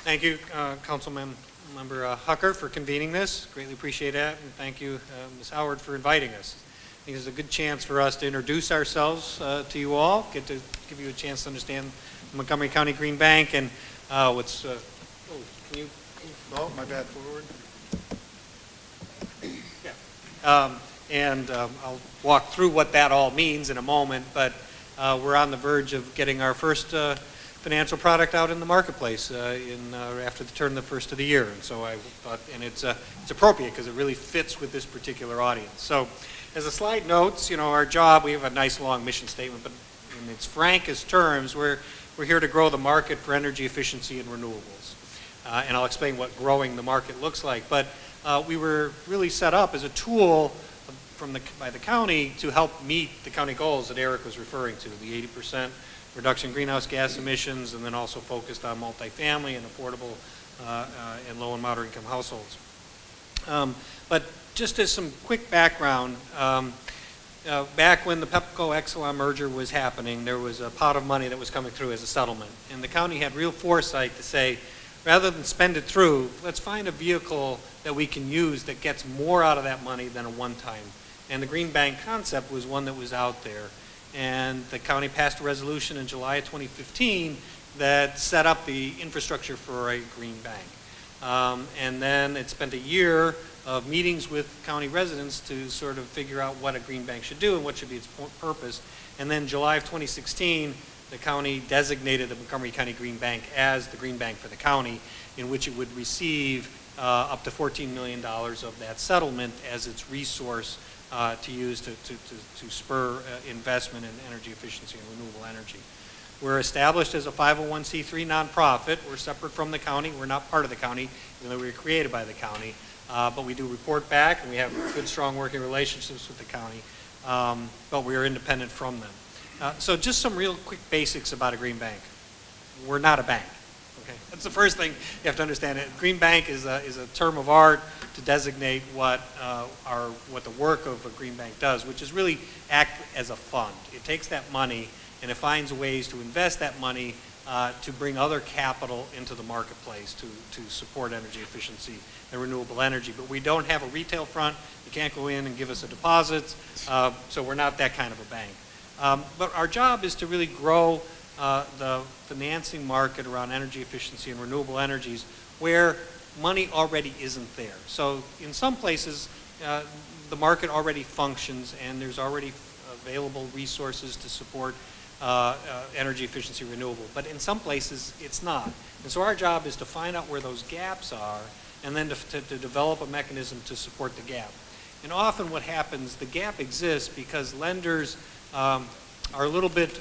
Thank you, Councilman Member Hucker, for convening this. Greatly appreciate that, and thank you, Ms. Howard, for inviting us. I think it's a good chance for us to introduce ourselves to you all, get to give you a chance to understand the Montgomery County Green Bank and what's. Can you? Oh, my bad. Forward. Yeah. I'll walk through what that all means in a moment, but we're on the verge of getting our first financial product out in the marketplace after the turn of the first of the year, and so I thought, and it's appropriate because it really fits with this particular audience. So, as a slide notes, our job, we have a nice long mission statement, but in its frankest terms, we're here to grow the market for energy efficiency and renewables, and I'll explain what growing the market looks like. But we were really set up as a tool by the county to help meet the county goals that Eric was referring to, the 80% reduction in greenhouse gas emissions, and then also focused on multifamily and affordable and low and moderate income households. But just as some quick background, back when the Pepco-Exelon merger was happening, there was a pot of money that was coming through as a settlement, and the county had real foresight to say, rather than spend it through, let's find a vehicle that we can use that gets more out of that money than a one-time. And the Green Bank concept was one that was out there. And the county passed a resolution in July of 2015 that set up the infrastructure for a green bank. And then it spent a year of meetings with county residents to sort of figure out what a green bank should do and what should be its purpose. And then July of 2016, the county designated the Montgomery County Green Bank as the green bank for the county, in which it would receive up to $14 million of that settlement as its resource to use to spur investment in energy efficiency and renewable energy. We're established as a 501c3 nonprofit. We're separate from the county. We're not part of the county, even though we were created by the county. But we do report back, and we have good, strong working relationships with the county. But we are independent from them. So just some real quick basics about a green bank. We're not a bank. Okay, that's the first thing you have to understand. Green bank is a term of art to designate what the work of a green bank does, which is really act as a fund. It takes that money and it finds ways to invest that money to bring other capital into the marketplace to support energy efficiency and renewable energy. But we don't have a retail front. You can't go in and give us a deposit, so we're not that kind of a bank. But our job is to really grow the financing market around energy efficiency and renewable energies where money already isn't there. So in some places, the market already functions and there's already available resources to support energy efficiency renewable. But in some places, it's not. And so our job is to find out where those gaps are and then to develop a mechanism to support the gap. And often what happens, the gap exists because lenders are a little bit,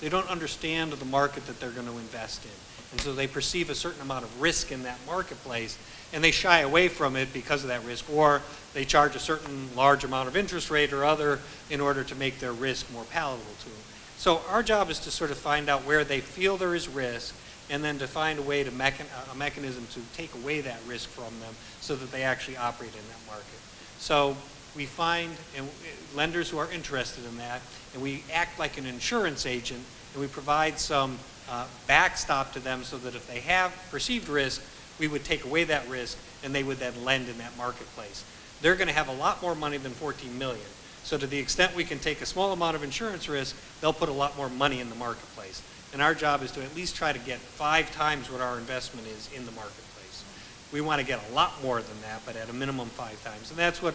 they don't understand the market that they're going to invest in. And so they perceive a certain amount of risk in that marketplace, and they shy away from it because of that risk, or they charge a certain large amount of interest rate or other in order to make their risk more palatable to them. So our job is to sort of find out where they feel there is risk, and then to find a way to a mechanism to take away that risk from them so that they actually operate in that market. So we find lenders who are interested in that, and we act like an insurance agent, and we provide some backstop to them so that if they have perceived risk, we would take away that risk and they would then lend in that marketplace. They're going to have a lot more money than $14 million. So to the extent we can take a small amount of insurance risk, they'll put a lot more money in the marketplace. And our job is to at least try to get 5 times what our investment is in the marketplace. We want to get a lot more than that, but at a minimum 5 times. And that's what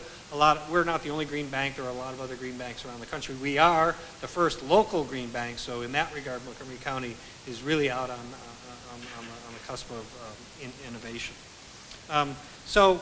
we're not the only green bank. There are a lot of other green banks around the country. We are the first local green bank, so in that regard, Montgomery County is really out on the cusp of innovation. So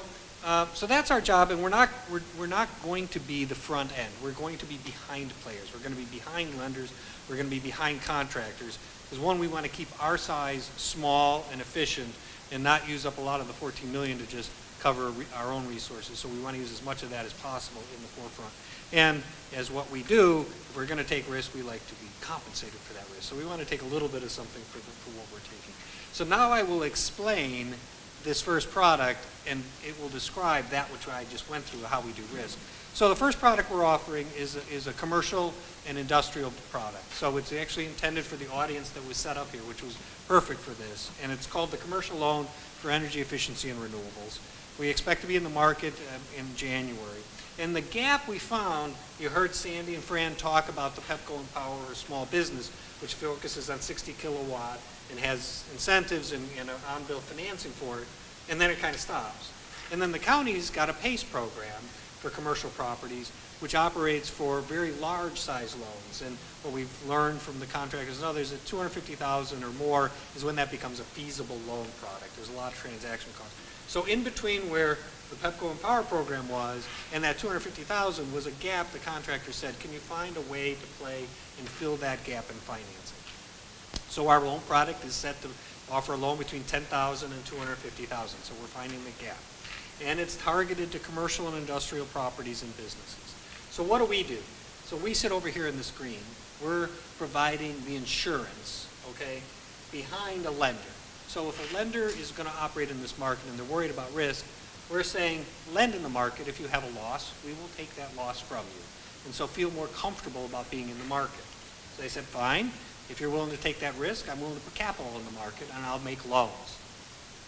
that's our job, and we're not going to be the front end. We're going to be behind players. We're going to be behind lenders. We're going to be behind contractors. Because one, we want to keep our size small and efficient, and not use up a lot of the $14 million to just cover our own resources. So we want to use as much of that as possible in the forefront. And as what we do, if we're going to take risk, we like to be compensated for that risk. So we want to take a little bit of something for what we're taking. So now I will explain this first product, and it will describe that which I just went through, how we do risk. So the first product we're offering is a commercial and industrial product. So it's actually intended for the audience that was set up here, which was perfect for this. And it's called the Commercial Loan for Energy Efficiency and Renewables. We expect to be in the market in January. And the gap we found, you heard Sandy and Fran talk about the Pepco Empower Small Business, which focuses on 60 kilowatt and has incentives and on-bill financing for it, and then it kind of stops. And then the county's got a PACE program for commercial properties, which operates for very large size loans. And what we've learned from the contractors and others, that $250,000 or more is when that becomes a feasible loan product. There's a lot of transaction costs. So in between where the Pepco Empower program was and that $250,000 was a gap, the contractor said, can you find a way to play and fill that gap in financing? So our loan product is set to offer a loan between $10,000 and $250,000. So we're finding the gap. And it's targeted to commercial and industrial properties and businesses. So what do? So we sit over here in this green. We're providing the insurance, okay, behind a lender. So if a lender is going to operate in this market and they're worried about risk, we're saying lend in the market. If you have a loss, we will take that loss from you. And so feel more comfortable about being in the market. So they said, fine, if you're willing to take that risk, I'm willing to put capital in the market and I'll make loans.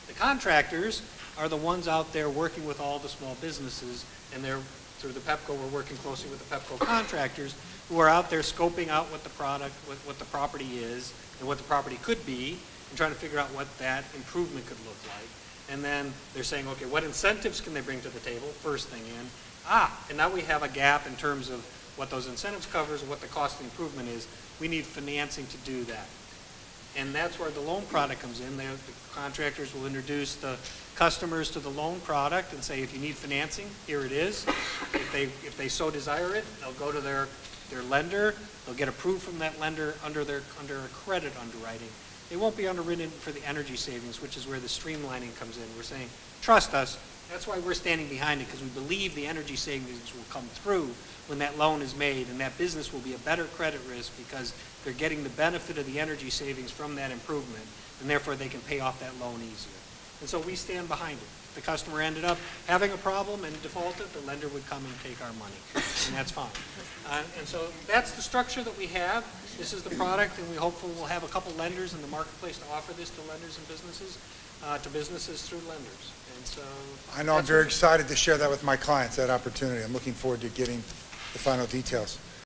The contractors are the ones out there working with all the small businesses, and they're, through the Pepco, we're working closely with the Pepco contractors who are out there scoping out what the product, what the property is and what the property could be, and trying to figure out what that improvement could look like. And then they're saying, okay, what incentives can they bring to the table? First thing in. And now we have a gap in terms of what those incentives covers and what the cost of the improvement is. We need financing to do that. And that's where the loan product comes in. The contractors will introduce the customers to the loan product and say, if you need financing, here it is. If they so desire it, they'll go to their lender. They'll get approved from that lender under a credit underwriting. They won't be underwritten for the energy savings, which is where the streamlining comes in. We're saying, trust us. That's why we're standing behind it, because we believe the energy savings will come through when that loan is made, and that business will be a better credit risk because they're getting the benefit of the energy savings from that improvement, and therefore they can pay off that loan easier. And so we stand behind it. If the customer ended up having a problem and defaulted, the lender would come and take our money, and that's fine. And so that's the structure that we have. This is the product, and we hopefully will have a couple lenders in the marketplace to offer this to lenders and businesses, to businesses through lenders. And so I know I'm very excited to share that with my clients, that opportunity. I'm looking forward to getting the final details.